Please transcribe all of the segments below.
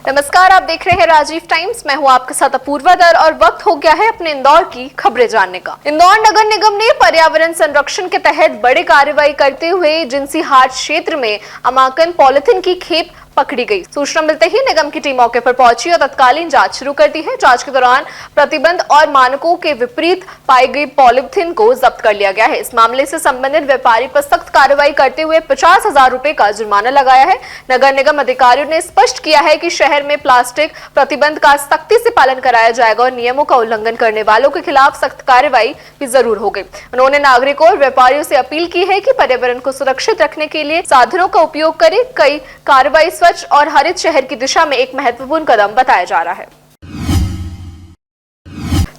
नमस्कार, आप देख रहे हैं राजीव टाइम्स। मैं हूं आपके साथ अपूर्वा दर और वक्त हो गया है अपने इंदौर की खबरें जानने का। इंदौर नगर निगम ने पर्यावरण संरक्षण के तहत बड़ी कार्रवाई करते हुए जिंसी हाट क्षेत्र में अमाकन पॉलिथीन की खेप पकड़ी गई। सूचना मिलते ही निगम की टीम मौके पर पहुंची और तत्कालीन जांच शुरू कर दी है। जांच के दौरान प्रतिबंध और मानकों के विपरीत पाई गई पॉलिथीन को जब्त कर लिया गया है। इस मामले से संबंधित व्यापारी पर सख्त कार्रवाई करते हुए 50,000 रुपए का जुर्माना लगाया है। नगर निगम अधिकारियों ने स्पष्ट किया है कि शहर में प्लास्टिक प्रतिबंध का सख्ती से पालन कराया जाएगा और नियमों का उल्लंघन करने वालों के खिलाफ सख्त कार्रवाई भी जरूर होगी। उन्होंने नागरिकों और व्यापारियों से अपील की है कि पर्यावरण को सुरक्षित रखने के लिए साधनों का उपयोग करें। कई कार्रवाई स्वच्छ और हरित शहर की दिशा में एक महत्वपूर्ण कदम बताया जा रहा है।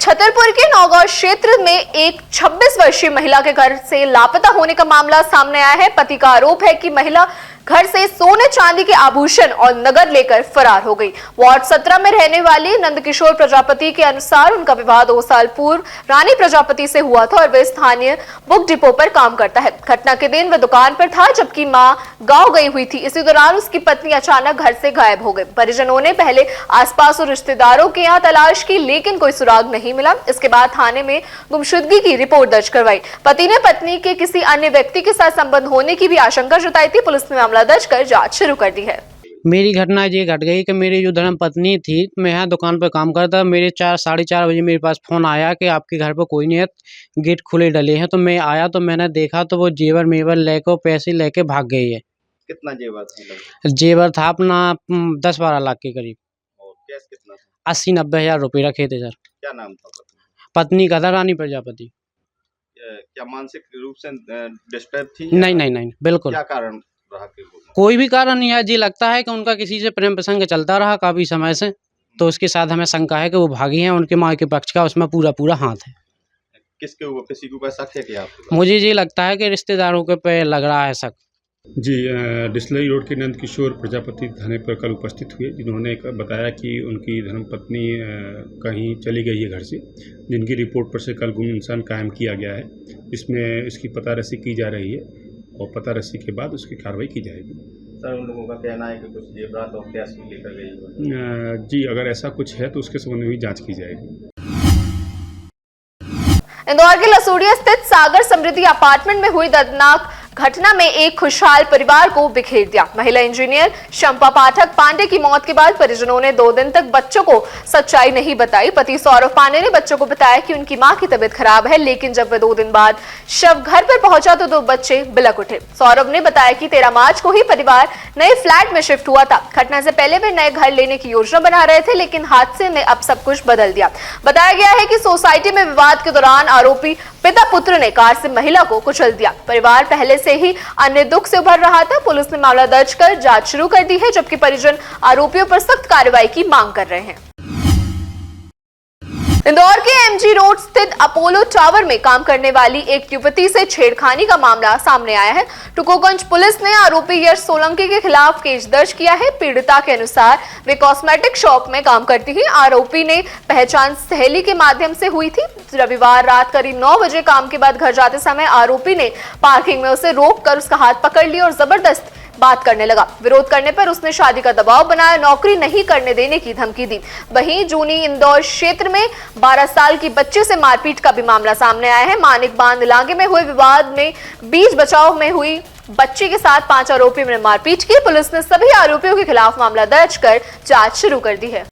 छतरपुर के नौगांव क्षेत्र में एक 26 वर्षीय महिला के घर से लापता होने का मामला सामने आया है। पति का आरोप है कि महिला घर से सोने चांदी के आभूषण और नगद लेकर फरार हो गई। वार्ड 17 में रहने वाली नंदकिशोर प्रजापति के अनुसार उनका विवाह 2 साल पूर्व रानी प्रजापति से हुआ था और वे स्थानीय बुक डिपो पर काम करता है। घटना के दिन वह दुकान पर था जबकि मां गांव गई हुई थी। इसी दौरान उसकी पत्नी अचानक घर से गायब हो गई। परिजनों ने पहले आसपास और रिश्तेदारों के यहाँ तलाश की लेकिन कोई सुराग नहीं मिला। इसके बाद थाने में गुमशुदगी की रिपोर्ट दर्ज करवाई। पति ने पत्नी के किसी अन्य व्यक्ति के साथ संबंध होने की भी आशंका जताई थी। पुलिस ने दर्ज कर जांच शुरू कर दी है। मेरी घटना ये घट गई कि मेरी जो धर्म पत्नी थी, मैं यहाँ दुकान पर काम करता, मेरे 4-4:30 बजे मेरे पास फ़ोन आया कि आपके घर पर कोई नहीं है, गेट खुले डले हैं। तो मैं आया तो मैंने देखा तो वो जेवर मेवर लेकर पैसे लेके भाग गई है। कितना जेवर था? जेवर था अपना 10-12 लाख के करीब। और कैश कितना था? 80-90 हज़ार रुपये रखे थे सर। क्या नाम था पत्नी का था रानी प्रजापति। क्या मानसिक रूप से डिस्टर्ब थी? नहीं, बिल्कुल। क्या कारण रहा? कोई भी कारण नहीं है। जी लगता है कि उनका किसी से प्रेम प्रसंग चलता रहा काफी समय से, तो उसके साथ हमें शंका है कि वो भागी हैं। उनके माँ के पक्ष का उसमें पूरा हाथ है। किसके ऊपर, किसी के ऊपर शक है क्या आपको? मुझे ये लगता है कि रिश्तेदारों के पे लग रहा है शक। जी, डिस्लरी रोड के नंदकिशोर प्रजापति थाने पर कल उपस्थित हुए, जिन्होंने बताया कि उनकी धर्मपत्नी कहीं चली गई है घर से, जिनकी रिपोर्ट पर से कल गुमशुदा कायम किया गया है। इसमें इसकी पता रसी की जा रही है और पता रसी के बाद उसकी कार्रवाई की जाएगी। सर, उन लोगों का कहना है कि कुछ जेवरात और कैश भी लेकर गई। जी, अगर ऐसा कुछ है तो उसके संबंध में भी जाँच की जाएगी। इंदौर के लसूड़िया स्थित सागर समृद्धि अपार्टमेंट में हुई दर्दनाक घटना में एक खुशहाल परिवार को बिखेर दिया। महिला इंजीनियर शंपा पाठक पांडे की मौत के बाद परिजनों ने 2 दिन तक बच्चों को सच्चाई नहीं बताई। पति सौरभ पांडे ने बच्चों को बताया कि उनकी मां की तबीयत खराब है, लेकिन जब वे 2 दिन बाद शव घर पर पहुंचा तो 2 बच्चे बिलक उठे। सौरभ ने बताया कि 13 मार्च को ही परिवार नए फ्लैट में शिफ्ट हुआ था। घटना से पहले वे नए घर लेने की योजना बना रहे थे, लेकिन हादसे ने अब सब कुछ बदल दिया। बताया गया है कि सोसाइटी में विवाद के दौरान आरोपी पिता पुत्र ने कार से महिला को कुचल दिया। परिवार पहले से ही अन्य दुख से उभर रहा था। पुलिस ने मामला दर्ज कर जांच शुरू कर दी है, जबकि परिजन आरोपियों पर सख्त कार्रवाई की मांग कर रहे हैं। इंदौर के एमजी रोड स्थित अपोलो टावर में काम करने वाली एक युवती से छेड़खानी का मामला सामने आया है। टुकोगंज पुलिस ने आरोपी यश सोलंकी के खिलाफ केस दर्ज किया है। पीड़िता के अनुसार वे कॉस्मेटिक शॉप में काम करती थी। आरोपी ने पहचान सहेली के माध्यम से हुई थी। रविवार रात करीब 9 बजे काम के बाद घर जाते समय आरोपी ने पार्किंग में उसे रोककर उसका हाथ पकड़ लिया और जबरदस्त बात करने लगा। विरोध करने पर उसने शादी का दबाव बनाया, नौकरी नहीं करने देने की धमकी दी। वहीं जूनी इंदौर क्षेत्र में 12 साल की बच्चे से मारपीट का भी मामला सामने आया है। मानिक बांध इलाके में हुए विवाद में बीच बचाव में हुई बच्ची के साथ 5 आरोपियों ने मारपीट की। पुलिस ने सभी आरोपियों के खिलाफ मामला दर्ज कर जांच शुरू कर दी है।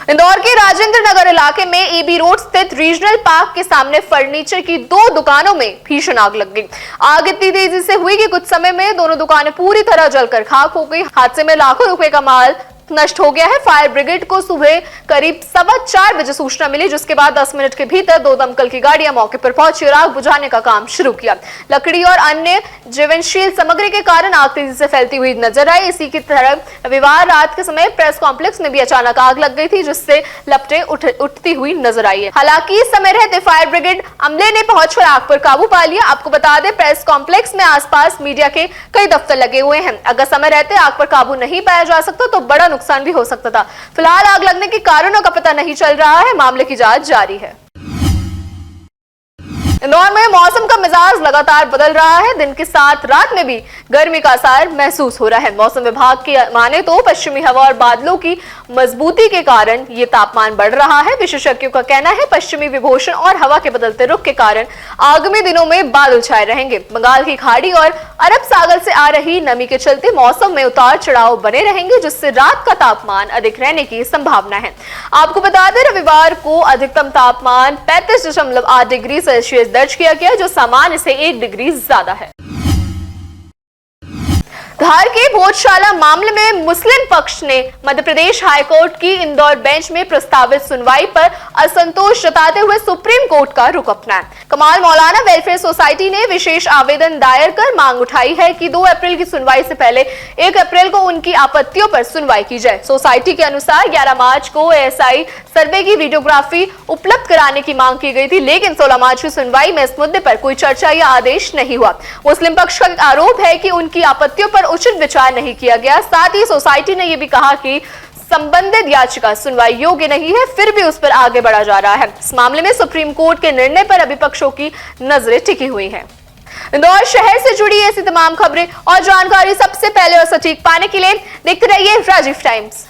इंदौर के राजेंद्र नगर इलाके में एबी रोड स्थित रीजनल पार्क के सामने फर्नीचर की 2 दुकानों में भीषण आग लग गई। आग इतनी तेजी से हुई कि कुछ समय में दोनों दुकानें पूरी तरह जलकर खाक हो गई। हादसे में लाखों रुपए का माल नष्ट हो गया है। फायर ब्रिगेड को सुबह करीब 4:15 बजे सूचना मिली, जिसके बाद 10 मिनट के भीतर 2 दमकल की गाड़ियां मौके पर पहुंची और आग बुझाने का काम शुरू किया। लकड़ी और अन्य जीवनशील सामग्री के कारण आग तेजी से फैलती हुई नजर आई। इसी की तरह रविवार रात के समय प्रेस कॉम्प्लेक्स में भी अचानक आग लग गई थी, जिससे लपटें उठती हुई नजर आई है। हालांकि इस समय रहते फायर ब्रिगेड अमले ने पहुंचकर आग पर काबू पा लिया। आपको बता दें, प्रेस कॉम्प्लेक्स में आसपास मीडिया के कई दफ्तर लगे हुए हैं। अगर समय रहते आग पर काबू नहीं पाया जा सकता तो बड़ा नुकसान भी हो सकता था। फिलहाल आग लगने के कारणों का पता नहीं चल रहा है। मामले की जांच जारी है। इंदौर में मौसम का मिजाज लगातार बदल रहा है। दिन के साथ रात में भी गर्मी का असर महसूस हो रहा है। मौसम विभाग की माने तो पश्चिमी हवा और बादलों की मजबूती के कारण ये तापमान बढ़ रहा है। विशेषज्ञों का कहना है पश्चिमी विभूषण और हवा के बदलते रुख के कारण आगामी दिनों में बादल छाए रहेंगे। बंगाल की खाड़ी और अरब सागर से आ रही नमी के चलते मौसम में उतार चढ़ाव बने रहेंगे, जिससे रात का तापमान अधिक रहने की संभावना है। आपको बता दें रविवार को अधिकतम तापमान 35.8 डिग्री सेल्सियस दर्ज किया गया, जो सामान्य से 1 डिग्री ज्यादा है। धार के भोजशाला मामले में मुस्लिम पक्ष ने मध्य प्रदेश हाईकोर्ट की इंदौर बेंच में प्रस्तावित सुनवाई पर असंतोष जताते हुए सुप्रीम कोर्ट का रुख अपनाया। कमाल मौलाना वेलफेयर सोसाइटी ने विशेष आवेदन दायर कर मांग उठाई है कि 2 अप्रैल की सुनवाई से पहले 1 अप्रैल को उनकी आपत्तियों पर सुनवाई की जाए। सोसाइटी के अनुसार 11 मार्च को एएसआई सर्वे की वीडियोग्राफी उपलब्ध कराने की मांग की गई थी, लेकिन 16 मार्च की सुनवाई में इस मुद्दे पर कोई चर्चा या आदेश नहीं हुआ। मुस्लिम पक्ष का आरोप है कि उनकी आपत्तियों पर उचित विचार नहीं किया गया। साथ ही सोसाइटी ने यह भी कहा कि संबंधित याचिका सुनवाई योग्य नहीं है, फिर भी उस पर आगे बढ़ा जा रहा है। इस मामले में सुप्रीम कोर्ट के निर्णय पर अभी पक्षों की नजरें टिकी हुई हैं। इंदौर शहर से जुड़ी ऐसी तमाम खबरें और जानकारी सबसे पहले और सटीक पाने के लिए देखते रहिए राजीव टाइम्स।